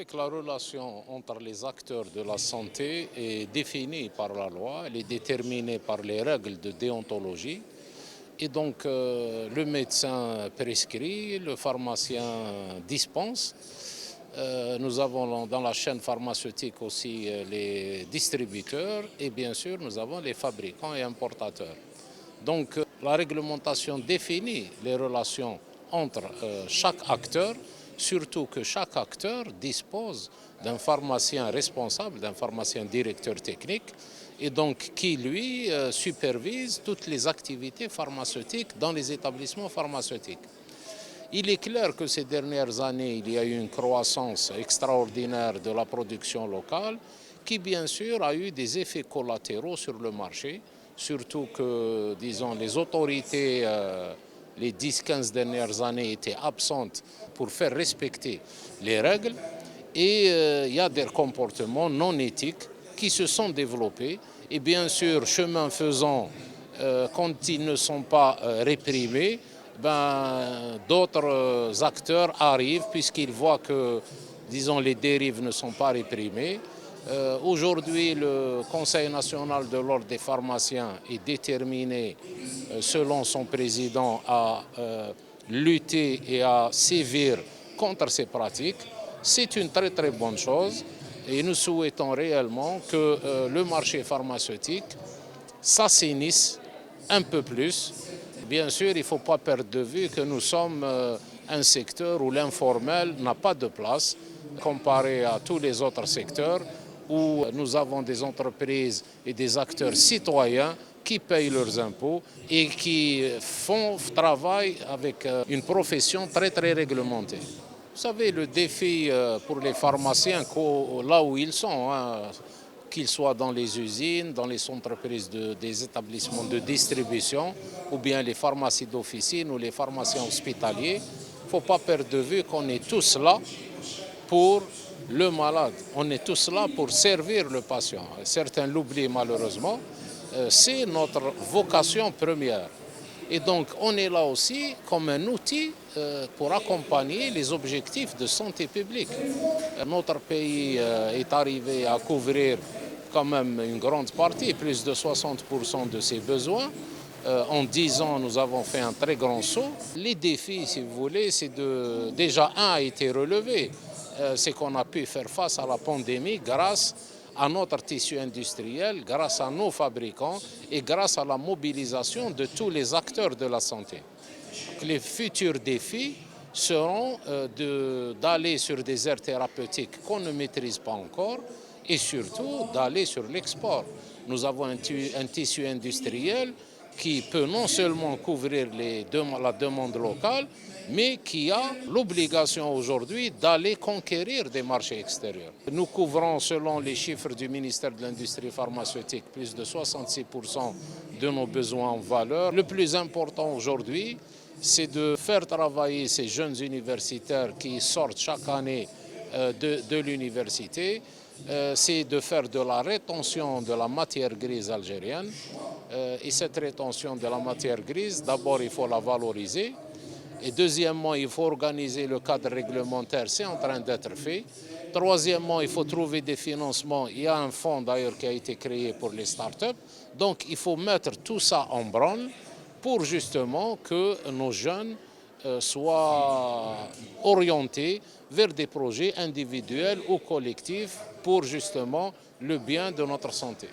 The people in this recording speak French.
que la relation entre les acteurs de la santé est définie par la loi, elle est déterminée par les règles de déontologie. Et donc le médecin prescrit, le pharmacien dispense. Nous avons dans la chaîne pharmaceutique aussi les distributeurs et bien sûr nous avons les fabricants et importateurs. Donc la réglementation définit les relations entre chaque acteur, surtout que chaque acteur dispose d'un pharmacien responsable, d'un pharmacien directeur technique, et donc qui, lui, supervise toutes les activités pharmaceutiques dans les établissements pharmaceutiques. Il est clair que ces dernières années, il y a eu une croissance extraordinaire de la production locale qui, bien sûr, a eu des effets collatéraux sur le marché, surtout que, disons, les autorités, les 10-15 dernières années étaient absentes pour faire respecter les règles et il y a des comportements non éthiques qui se sont développés et bien sûr, chemin faisant, quand ils ne sont pas réprimés, d'autres acteurs arrivent puisqu'ils voient que, disons, les dérives ne sont pas réprimées. Aujourd'hui, le Conseil national de l'ordre des pharmaciens est déterminé, selon son président, à lutter et à sévir contre ces pratiques. C'est une très très bonne chose et nous souhaitons réellement que le marché pharmaceutique s'assainisse un peu plus. Bien sûr, il ne faut pas perdre de vue que nous sommes un secteur où l'informel n'a pas de place comparé à tous les autres secteurs où nous avons des entreprises et des acteurs citoyens qui payent leurs impôts et qui travaillent avec une profession très très réglementée. Vous savez, le défi pour les pharmaciens, là où ils sont, qu'ils soient dans les usines, dans les entreprises des établissements de distribution, ou bien les pharmacies d'officine ou les pharmaciens hospitaliers, il ne faut pas perdre de vue qu'on est tous là pour le malade. On est tous là pour servir le patient. Certains l'oublient malheureusement. C'est notre vocation première. Et donc on est là aussi comme un outil pour accompagner les objectifs de santé publique. Notre pays est arrivé à couvrir quand même une grande partie, plus de 60% de ses besoins. En 10 ans, nous avons fait un très grand saut. Les défis, si vous voulez, c'est déjà un a été relevé. C'est qu'on a pu faire face à la pandémie grâce à notre tissu industriel, grâce à nos fabricants et grâce à la mobilisation de tous les acteurs de la santé. Les futurs défis seront d'aller sur des aires thérapeutiques qu'on ne maîtrise pas encore et surtout d'aller sur l'export. Nous avons un tissu industriel qui peut non seulement couvrir la demande locale, mais qui a l'obligation aujourd'hui d'aller conquérir des marchés extérieurs. Nous couvrons, selon les chiffres du ministère de l'Industrie pharmaceutique, plus de 66% de nos besoins en valeur. Le plus important aujourd'hui, c'est de faire travailler ces jeunes universitaires qui sortent chaque année de l'université, c'est de faire de la rétention de la matière grise algérienne. Et cette rétention de la matière grise, d'abord il faut la valoriser. Et deuxièmement, il faut organiser le cadre réglementaire, c'est en train d'être fait. Troisièmement, il faut trouver des financements. Il y a un fonds d'ailleurs qui a été créé pour les startups. Donc il faut mettre tout ça en branle pour justement que nos jeunes soient orientés vers des projets individuels ou collectifs pour justement le bien de notre santé.